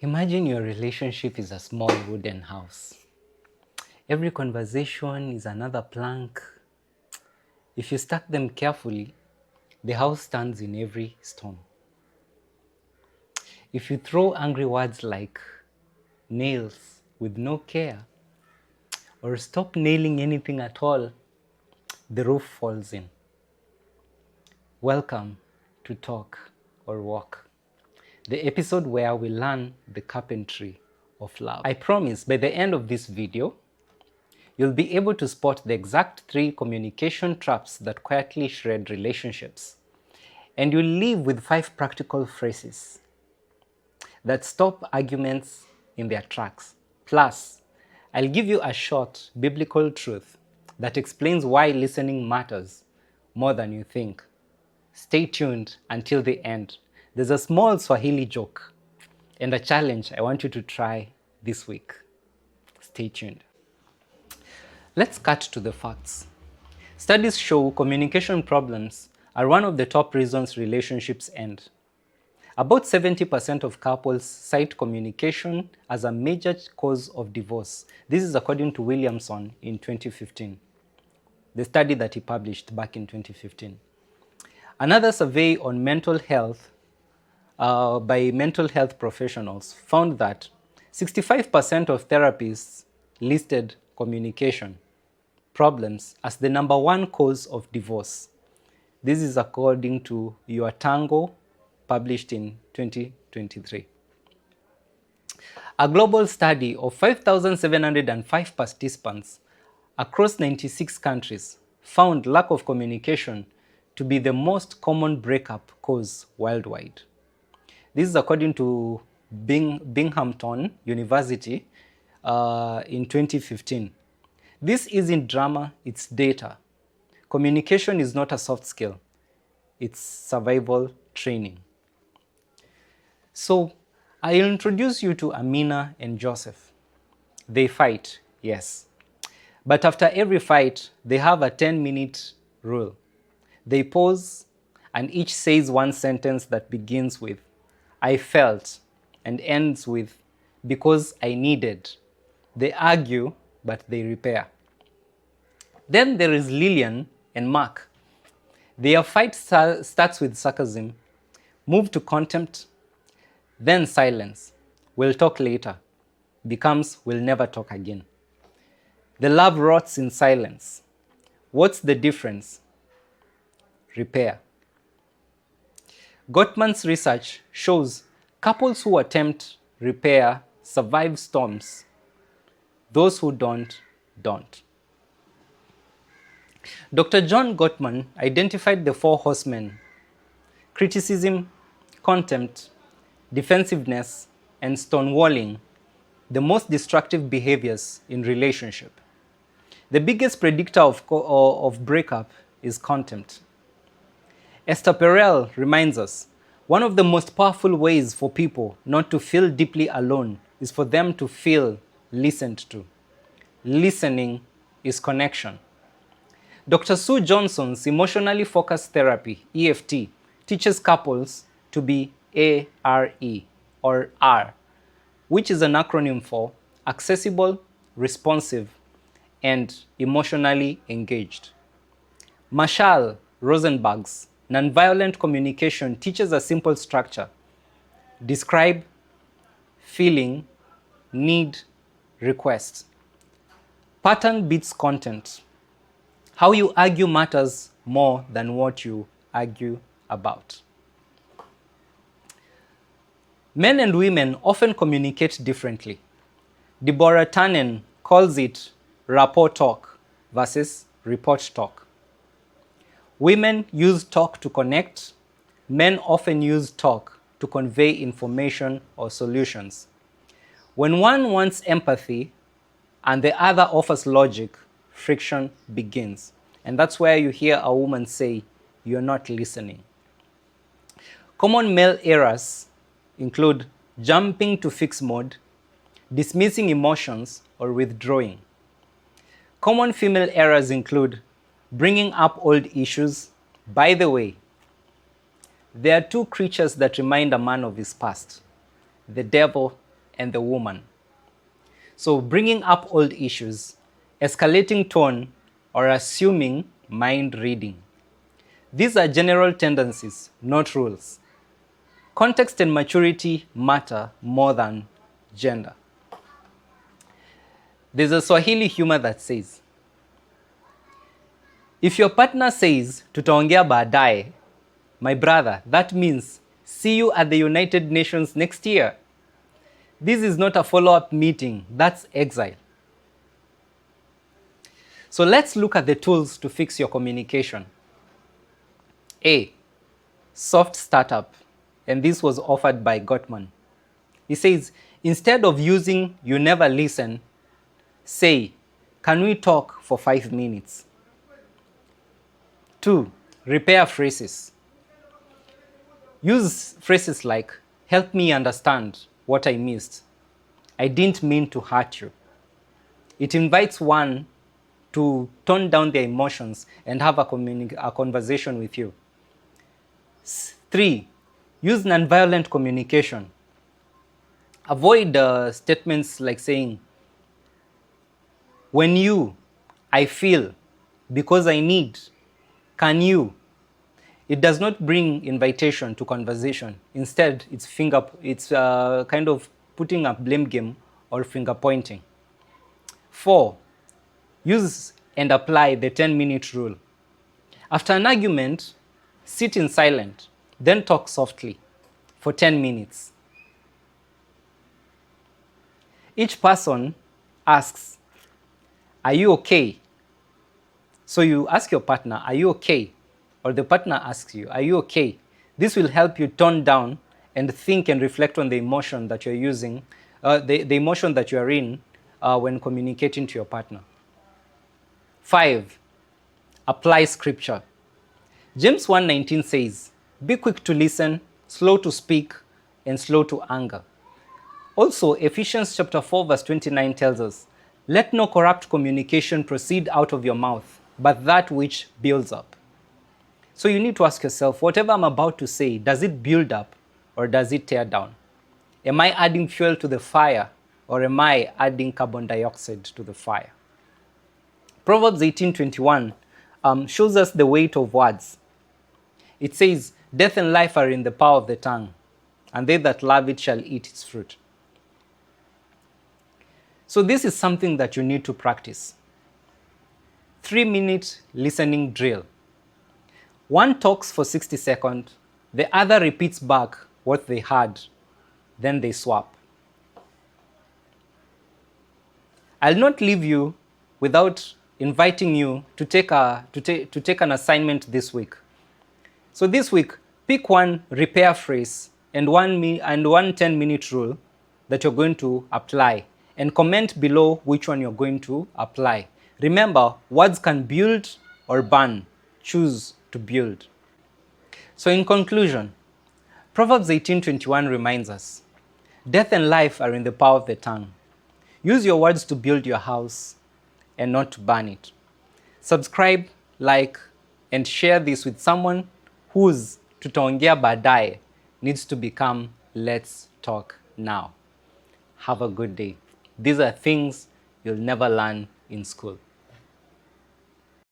Imagine your relationship is a small wooden house. Every conversation is another plank. If you stack them carefully, the house stands in every storm. If you throw angry words like nails with no care, or stop nailing anything at all, the roof falls in. Welcome to Talk or Walk, the episode where we learn the carpentry of love. I promise by the end of this video, you'll be able to spot the exact 3 communication traps that quietly shred relationships. And you'll leave with 5 practical phrases that stop arguments in their tracks. Plus, I'll give you a short biblical truth that explains why listening matters more than you think. Stay tuned until the end. There's a small Swahili joke and a challenge I want you to try this week. Stay tuned. Let's cut to the facts. Studies show communication problems are one of the top reasons relationships end. About 70% of couples cite communication as a major cause of divorce. This is according to Williamson in 2015, the study that he published back in 2015. Another survey on mental health by mental health professionals found that 65% of therapists listed communication problems as the number 1 cause of divorce. This is according to YourTango, published in 2023. A global study of 5,705 participants across 96 countries found lack of communication to be the most common breakup cause worldwide. This is according to Binghamton University in 2015. This isn't drama, it's data. Communication is not a soft skill, it's survival training. So, I'll introduce you to Amina and Joseph. They fight, yes. But after every fight, they have a 10-minute rule. They pause, and each says one sentence that begins with, I felt, and ends with, because I needed. They argue, but they repair. Then there is Lillian and Mark. Their fight starts with sarcasm, move to contempt, then silence. We'll talk later. Becomes we'll never talk again. The love rots in silence. What's the difference? Repair. Gottman's research shows couples who attempt repair survive storms. Those who don't. Dr. John Gottman identified the 4 horsemen: criticism, contempt, defensiveness, and stonewalling, the most destructive behaviors in relationship. The biggest predictor of breakup is contempt. Esther Perel reminds us, one of the most powerful ways for people not to feel deeply alone is for them to feel listened to. Listening is connection. Dr. Sue Johnson's emotionally focused therapy, EFT, teaches couples to be ARE, or R, which is an acronym for accessible, responsive, and emotionally engaged. Marshall Rosenberg's Nonviolent communication teaches a simple structure: describe, feeling, need, request. Pattern beats content. How you argue matters more than what you argue about. Men and women often communicate differently. Deborah Tannen calls it rapport talk versus report talk. Women use talk to connect. Men often use talk to convey information or solutions. When one wants empathy and the other offers logic, friction begins. And that's where you hear a woman say, "You're not listening." Common male errors include jumping to fix mode, dismissing emotions, or withdrawing. Common female errors include bringing up old issues. By the way, there are 2 creatures that remind a man of his past: the devil and the woman. So bringing up old issues, escalating tone, or assuming mind reading. These are general tendencies, not rules. Context and maturity matter more than gender. There's a Swahili humor that says, if your partner says, tutaongea baadaye, my brother, that means see you at the United Nations next year. This is not a follow-up meeting, that's exile. So let's look at the tools to fix your communication. A, soft startup, and this was offered by Gottman. He says, instead of using you never listen, say, can we talk for 5 minutes? 2, repair phrases. Use phrases like, help me understand what I missed. I didn't mean to hurt you. It invites one to tone down their emotions and have a conversation with you. 3, use nonviolent communication. Avoid statements like saying, when you, I feel, because I need, can you. It does not bring invitation to conversation. Instead, it's kind of putting a blame game or finger pointing. 4, use and apply the 10-minute rule. After an argument, sit in silence, then talk softly for 10 minutes. Each person asks, are you okay? So you ask your partner, are you okay? Or the partner asks you, are you okay? This will help you tone down and think and reflect on the emotion that you're using, the emotion that you're in when communicating to your partner. 5, apply scripture. James 1:19 says, be quick to listen, slow to speak, and slow to anger. Also, Ephesians chapter 4 verse 29 tells us, let no corrupt communication proceed out of your mouth, but that which builds up. So you need to ask yourself, whatever I'm about to say, does it build up or does it tear down? Am I adding fuel to the fire or am I adding carbon dioxide to the fire? Proverbs 18:21 shows us the weight of words. It says, death and life are in the power of the tongue, and they that love it shall eat its fruit. So this is something that you need to practice. 3-minute listening drill. One talks for 60 seconds, the other repeats back what they heard, then they swap. I'll not leave you without inviting you to take an assignment this week. So this week, pick one repair phrase and one 10-minute rule that you're going to apply, and comment below which one you're going to apply. Remember, words can build or burn. Choose to build. So in conclusion, Proverbs 18:21 reminds us, death and life are in the power of the tongue. Use your words to build your house and not to burn it. Subscribe, like, and share this with someone whose tutaongea baadaye needs to become let's talk now. Have a good day. These are things you'll never learn in school.